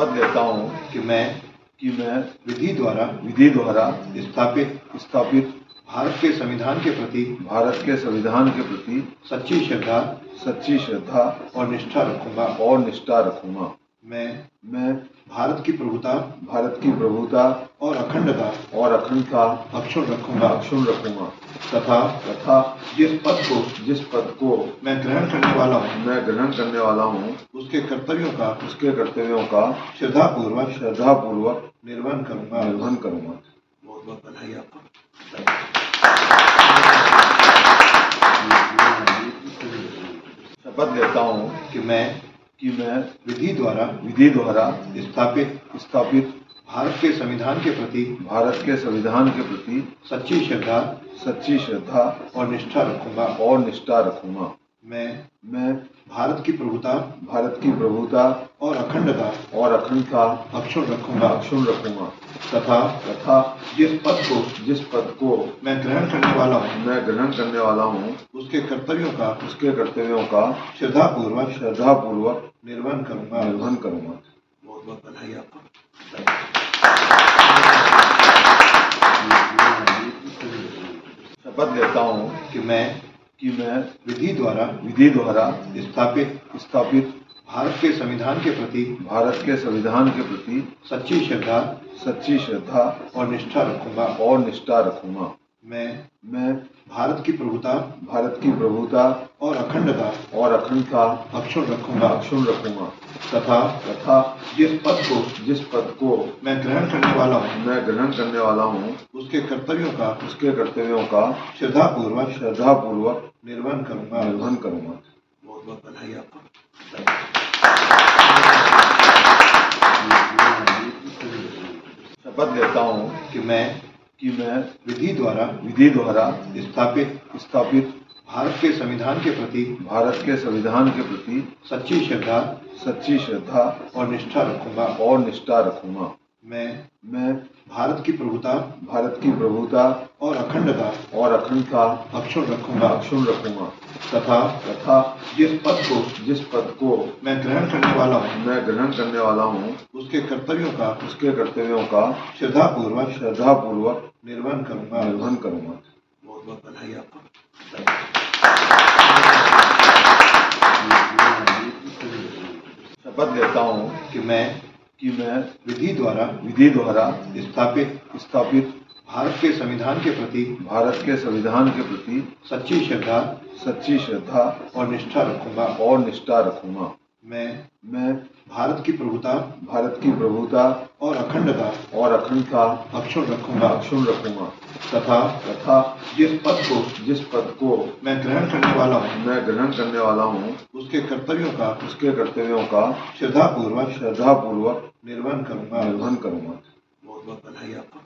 शपथ लेता हूँ कि मैं विधि द्वारा स्थापित भारत के संविधान के प्रति सच्ची श्रद्धा और निष्ठा रखूंगा। मैं भारत की प्रभुता और अखंडता अक्षुण रखूंगा तथा जिस पद को मैं ग्रहण करने वाला हूँ उसके कर्तव्यों का श्रद्धापूर्वक निर्वहन करूंगा। बहुत बहुत बधाई आपको। शपथ लेता हूँ कि मैं विधि द्वारा स्थापित भारत के संविधान के प्रति सच्ची श्रद्धा और निष्ठा रखूंगा। मैं भारत की प्रभुता और अखंडता अक्षुण रखूंगा तथा जिस पद को मैं ग्रहण करने वाला हूँ उसके कर्तव्यों का श्रद्धापूर्वक निर्वहन करूंगा। बहुत बहुत बधाई आपको। शपथ लेता हूँ कि मैं विधि द्वारा स्थापित भारत के संविधान के प्रति सच्ची श्रद्धा और निष्ठा रखूंगा। मैं भारत की प्रभुता और अखंडता अक्षुण रखूंगा तथा जिस पद को मैं ग्रहण करने वाला हूँ उसके कर्तव्यों का श्रद्धापूर्वक निर्वहन करूंगा। बहुत बहुत बधाई आपको। शपथ लेता हूँ कि मैं विधि द्वारा स्थापित भारत के संविधान के प्रति सच्ची श्रद्धा और निष्ठा रखूंगा। मैं भारत की प्रभुता और अखंडता अक्षुण रखूंगा तथा जिस पद को मैं ग्रहण करने वाला हूँ उसके कर्तव्यों का श्रद्धापूर्वक निर्वहन करूंगा। बहुत बहुत बधाई आपको। शपथ लेता हूँ कि मैं विधि द्वारा स्थापित भारत के संविधान के प्रति सच्ची श्रद्धा और निष्ठा रखूंगा। मैं भारत की प्रभुता और अखंडता अक्षुण रखूंगा तथा जिस पद को मैं ग्रहण करने वाला हूँ उसके कर्तव्यों का श्रद्धापूर्वक निर्वहन करूंगा। बहुत बहुत बधाई आपको।